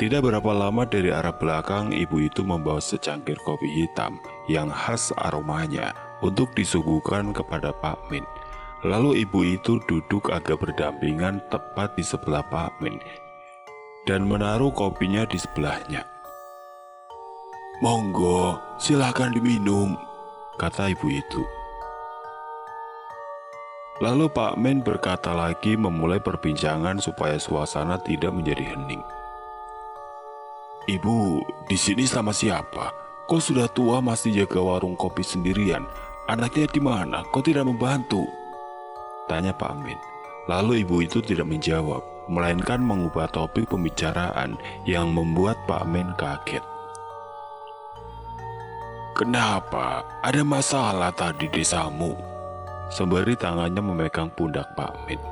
Tidak berapa lama dari arah belakang, ibu itu membawa secangkir kopi hitam yang khas aromanya untuk disuguhkan kepada Pak Min. Lalu ibu itu duduk agak berdampingan tepat di sebelah Pak Min dan menaruh kopinya di sebelahnya. "Monggo, silakan diminum," kata ibu itu. Lalu Pak Min berkata lagi memulai perbincangan supaya suasana tidak menjadi hening. "Ibu, di sini sama siapa? Kok sudah tua masih jaga warung kopi sendirian? Anaknya di mana? Kok tidak membantu?" tanya Pak Min. Lalu ibu itu tidak menjawab, melainkan mengubah topik pembicaraan yang membuat Pak Min kaget. "Kenapa? Ada masalah tadi di desamu?" Sembari tangannya memegang pundak Pak Min.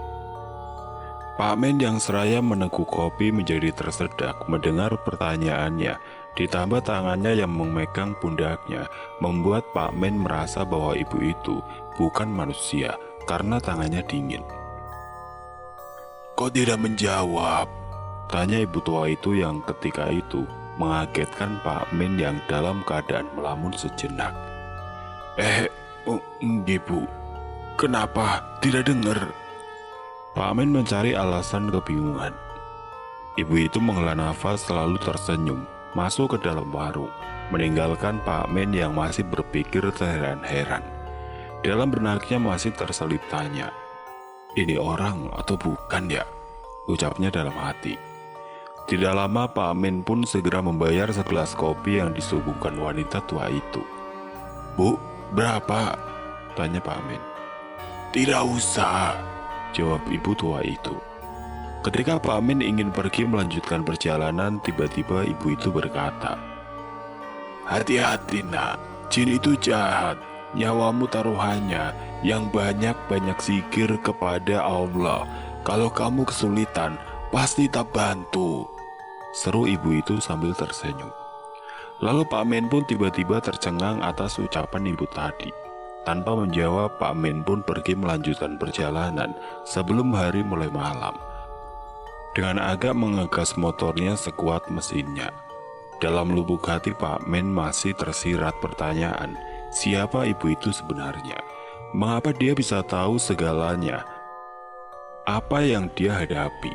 Pak Min yang seraya meneguk kopi menjadi tersedak mendengar pertanyaannya, ditambah tangannya yang memegang pundaknya, membuat Pak Min merasa bahwa ibu itu bukan manusia karena tangannya dingin. "Kok tidak menjawab?" tanya ibu tua itu yang ketika itu mengagetkan Pak Min yang dalam keadaan melamun sejenak. Ibu, kenapa tidak dengar?" Pak Min mencari alasan kebingungan. Ibu itu menghela nafas lalu tersenyum, masuk ke dalam warung, meninggalkan Pak Min yang masih berpikir terheran-heran. Dalam benaknya masih terselip tanya, "Ini orang atau bukan ya?" ucapnya dalam hati. Tidak lama Pak Min pun segera membayar segelas kopi yang disuguhkan wanita tua itu. "Bu, berapa?" tanya Pak Min. "Tidak usah," jawab ibu tua itu. Ketika Pak Min ingin pergi melanjutkan perjalanan, tiba-tiba ibu itu berkata, "Hati-hati nak, jin itu jahat. Nyawamu taruhannya, yang banyak-banyak zikir kepada Allah. Kalau kamu kesulitan, pasti tak bantu," seru ibu itu sambil tersenyum. Lalu Pak Min pun tiba-tiba tercengang atas ucapan ibu tadi. Tanpa menjawab, Pak Min pun pergi melanjutkan perjalanan sebelum hari mulai malam. Dengan agak mengegas motornya sekuat mesinnya. Dalam lubuk hati Pak Min masih tersirat pertanyaan, siapa ibu itu sebenarnya? Mengapa dia bisa tahu segalanya? Apa yang dia hadapi?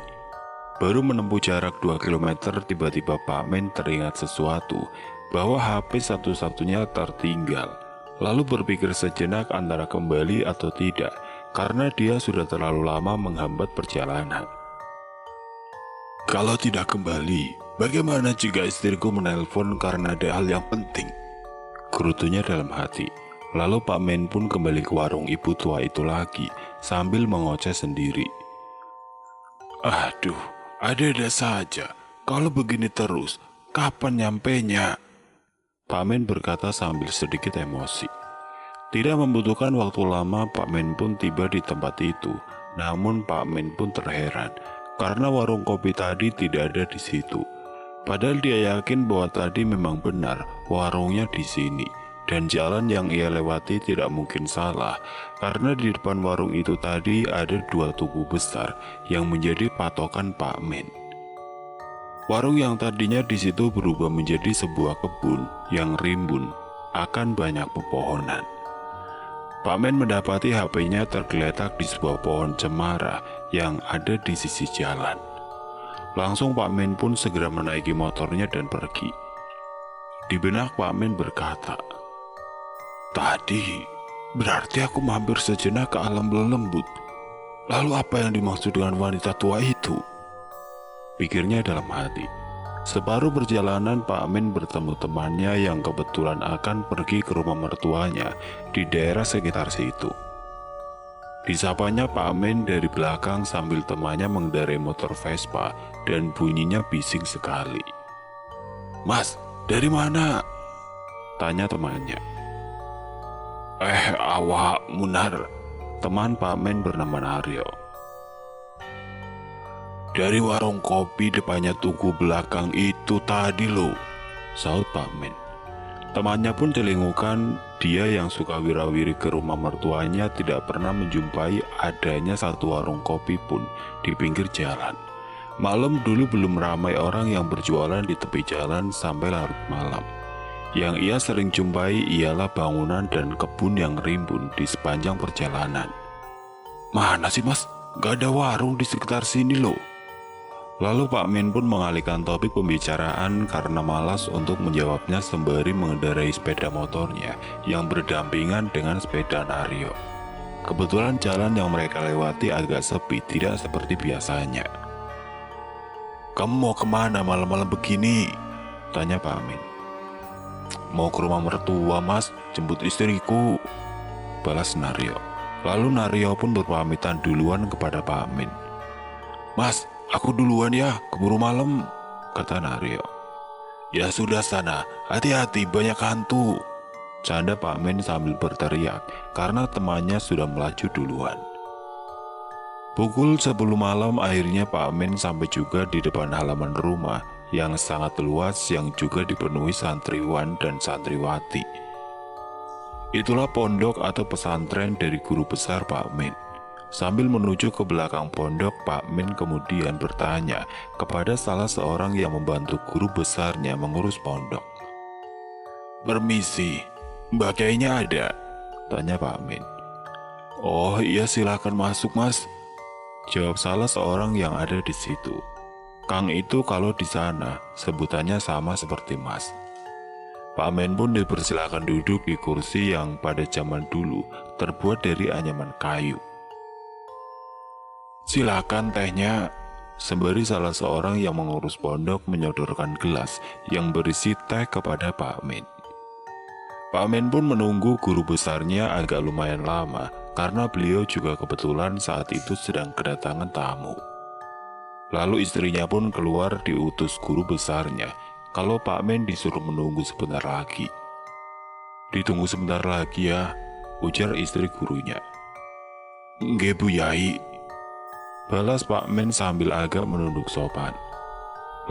Baru menempuh jarak 2 km, tiba-tiba Pak Min teringat sesuatu, bahwa HP satu-satunya tertinggal. Lalu berpikir sejenak antara kembali atau tidak, karena dia sudah terlalu lama menghambat perjalanan. "Kalau tidak kembali, bagaimana jika istriku menelpon karena ada hal yang penting?" gerutunya dalam hati. Lalu Pak Min pun kembali ke warung ibu tua itu lagi, sambil mengoceh sendiri. "Aduh, ada-ada saja. Kalau begini terus, kapan nyampenya?" Pak Min berkata sambil sedikit emosi. Tidak membutuhkan waktu lama, Pak Min pun tiba di tempat itu. Namun Pak Min pun terheran karena warung kopi tadi tidak ada di situ. Padahal dia yakin bahwa tadi memang benar warungnya di sini, dan jalan yang ia lewati tidak mungkin salah karena di depan warung itu tadi ada 2 tugu besar yang menjadi patokan Pak Min. Warung yang tadinya di situ berubah menjadi sebuah kebun yang rimbun akan banyak pepohonan. Pak Min mendapati HP-nya tergeletak di sebuah pohon cemara yang ada di sisi jalan. Langsung Pak Min pun segera menaiki motornya dan pergi. Di benak Pak Min berkata, "Tadi berarti aku mampir sejenak ke alam lembut. Lalu apa yang dimaksud dengan wanita tua itu?" pikirnya dalam hati. Separuh perjalanan Pak Min bertemu temannya yang kebetulan akan pergi ke rumah mertuanya di daerah sekitar situ. Disapanya Pak Min dari belakang sambil temannya mengendarai motor Vespa dan bunyinya bising sekali. "Mas, dari mana?" tanya temannya. Awak Munar," teman Pak Min bernama Naryo. "Dari warung kopi depannya tugu belakang itu tadi loh," sahut Pak Min. Temannya pun celingukan, dia yang suka wirawiri ke rumah mertuanya tidak pernah menjumpai adanya satu warung kopi pun di pinggir jalan. Malam dulu belum ramai orang yang berjualan di tepi jalan sampai larut malam. Yang ia sering jumpai ialah bangunan dan kebun yang rimbun di sepanjang perjalanan. "Mana sih mas? Gak ada warung di sekitar sini loh." Lalu Pak Min pun mengalihkan topik pembicaraan karena malas untuk menjawabnya sembari mengendarai sepeda motornya yang berdampingan dengan sepeda Naryo. Kebetulan jalan yang mereka lewati agak sepi, tidak seperti biasanya. "Kamu mau kemana malam-malam begini?" tanya Pak Min. "Mau ke rumah mertua mas, jemput istriku," balas Naryo. Lalu Naryo pun berpamitan duluan kepada Pak Min. "Mas, aku duluan ya, keburu malam," kata Naryo. "Ya sudah sana, hati-hati banyak hantu," canda Pak Min sambil berteriak karena temannya sudah melaju duluan. Pukul 10 malam akhirnya Pak Min sampai juga di depan halaman rumah yang sangat luas yang juga dipenuhi santriwan dan santriwati. Itulah pondok atau pesantren dari guru besar Pak Min. Sambil menuju ke belakang pondok, Pak Min kemudian bertanya kepada salah seorang yang membantu guru besarnya mengurus pondok. "Permisi, Mbak Kiainya ada?" tanya Pak Min. "Oh iya, silakan masuk mas," jawab salah seorang yang ada di situ. Kang itu kalau di sana sebutannya sama seperti mas. Pak Min pun dipersilakan duduk di kursi yang pada zaman dulu terbuat dari anyaman kayu. "Silakan tehnya," sembari salah seorang yang mengurus pondok menyodorkan gelas yang berisi teh kepada Pak Min. Pak Min pun menunggu guru besarnya agak lumayan lama karena beliau juga kebetulan saat itu sedang kedatangan tamu. Lalu istrinya pun keluar diutus guru besarnya kalau Pak Min disuruh menunggu sebentar lagi. "Ditunggu sebentar lagi ya," ujar istri gurunya. "Nggih Bu Yai," balas Pak Min sambil agak menunduk sopan.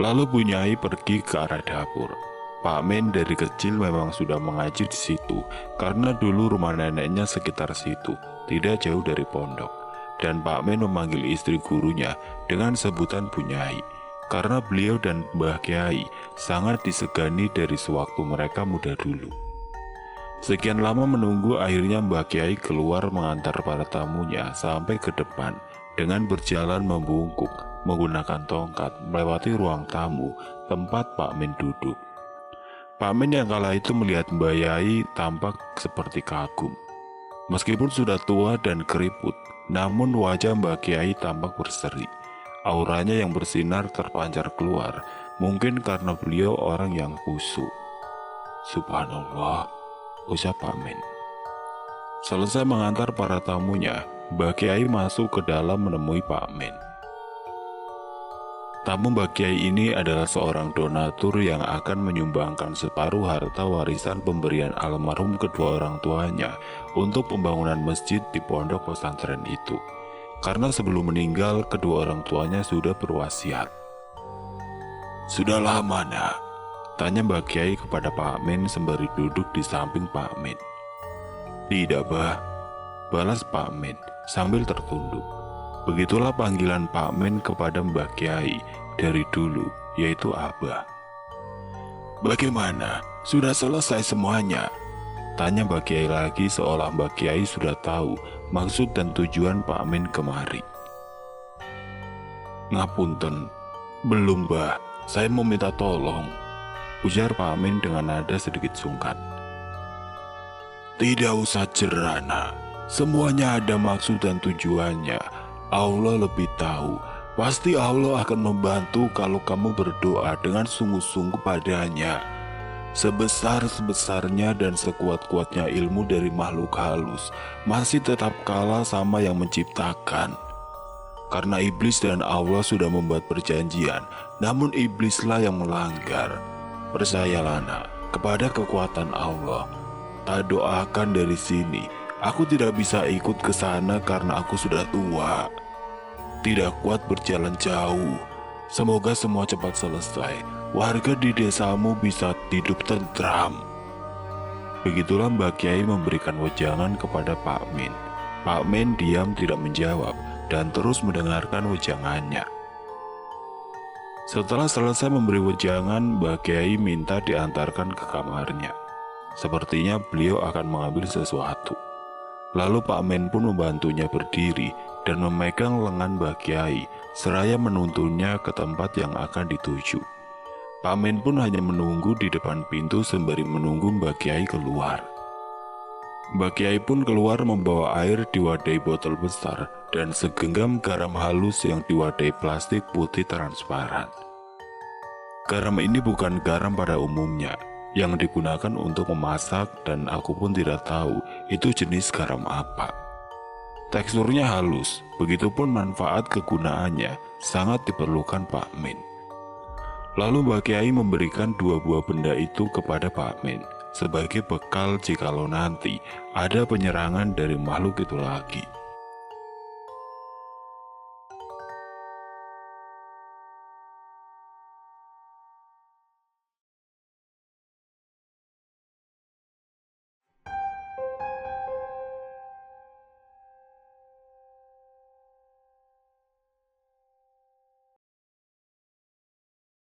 Lalu Bu Nyai pergi ke arah dapur. Pak Min dari kecil memang sudah mengaji di situ karena dulu rumah neneknya sekitar situ, tidak jauh dari pondok. Dan Pak Min memanggil istri gurunya dengan sebutan Bu Nyai karena beliau dan Mbah Kiai sangat disegani dari sewaktu mereka muda dulu. Sekian lama menunggu, akhirnya Mbah Kiai keluar mengantar para tamunya sampai ke depan dengan berjalan membungkuk menggunakan tongkat melewati ruang tamu tempat Pak Min duduk. Pak Min yang kala itu melihat Mbah Yai tampak seperti kagum. Meskipun sudah tua dan keriput, namun wajah Mbah Kiai tampak berseri. Auranya yang bersinar terpancar keluar, mungkin karena beliau orang yang khusyuk. "Subhanallah," ucap Pak Min. Selesai mengantar para tamunya, Mbah Kiai masuk ke dalam menemui Pak Min. Tamu Mbah Kiai ini adalah seorang donatur yang akan menyumbangkan separuh harta warisan pemberian almarhum kedua orang tuanya untuk pembangunan masjid di pondok pesantren itu. Karena sebelum meninggal, kedua orang tuanya sudah berwasiat. "Sudah lama nak?" tanya Mbah Kiai kepada Pak Min sembari duduk di samping Pak Min. "Tidak bah," balas Pak Min sambil tertunduk. Begitulah panggilan Pak Min kepada Mbah Kiai dari dulu, yaitu Abah. "Bagaimana? Sudah selesai semuanya?" tanya Mbah Kiai lagi seolah Mbah Kiai sudah tahu maksud dan tujuan Pak Min kemari. "Ngapunten, belum bah, saya mau minta tolong," ujar Pak Min dengan nada sedikit sungkan. "Tidak usah cerana, semuanya ada maksud dan tujuannya. Allah lebih tahu. Pasti Allah akan membantu kalau kamu berdoa dengan sungguh-sungguh padanya. Sebesar-sebesarnya dan sekuat-kuatnya ilmu dari makhluk halus masih tetap kalah sama yang menciptakan. Karena iblis dan Allah sudah membuat perjanjian, namun iblislah yang melanggar. Percayalah nak, kepada kekuatan Allah. Tak doakan dari sini. Aku tidak bisa ikut ke sana karena aku sudah tua. Tidak kuat berjalan jauh. Semoga semua cepat selesai. Warga di desamu bisa hidup tentram." Begitulah Mbah Kiai memberikan wejangan kepada Pak Min. Pak Min diam tidak menjawab dan terus mendengarkan wejangannya. Setelah selesai memberi wejangan, Mbah Kiai minta diantarkan ke kamarnya. Sepertinya beliau akan mengambil sesuatu. Lalu Pak Men pun membantunya berdiri dan memegang lengan Mbah Kiai, seraya menuntunnya ke tempat yang akan dituju. Pak Men pun hanya menunggu di depan pintu sembari menunggu Mbah Kiai keluar. Mbah Kiai pun keluar membawa air diwadai botol besar dan segenggam garam halus yang diwadai plastik putih transparan. Garam ini bukan garam pada umumnya yang digunakan untuk memasak, dan aku pun tidak tahu itu jenis garam apa. Teksturnya halus, begitupun manfaat kegunaannya sangat diperlukan Pak Men. Lalu Mbah Kiai memberikan 2 buah benda itu kepada Pak Men sebagai bekal jikalau nanti ada penyerangan dari makhluk itu lagi.